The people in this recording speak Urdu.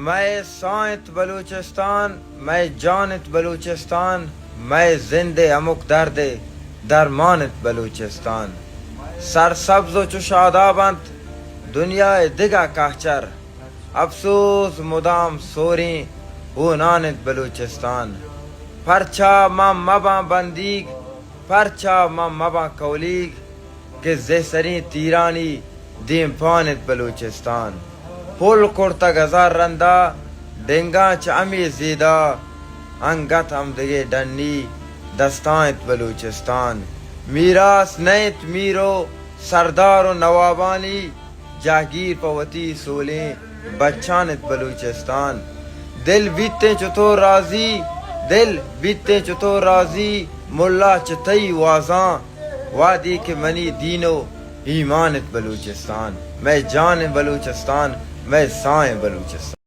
میں سائنت بلوچستان، میں جانت بلوچستان، میں زندے امک درد درمانت بلوچستان. سرسبز و چشادابند دنیا دگا کہچر، افسوس مدام سوریں ہونانت بلوچستان. پرچا ماں مباں بندیگ، پرچا ماں مباں کولیگ، کہ زہسریں تیرانی دیم پانت بلوچستان. پل کرتا گزار رندہ ڈنگا چامی زیدہ، انگت ہم دگے ڈنی دستانت بلوچستان. میراث نیت میرو سردار و نوابانی، جاگیر پوتی سولیں بچانت بلوچستان. دل بیتے چطور راضی، دل بیتے چطور راضی، ملا چتئی وازاں، وادی کے منی دینو ایمانت بلوچستان. میں جان بلوچستان، میں سائیں بلوچستان.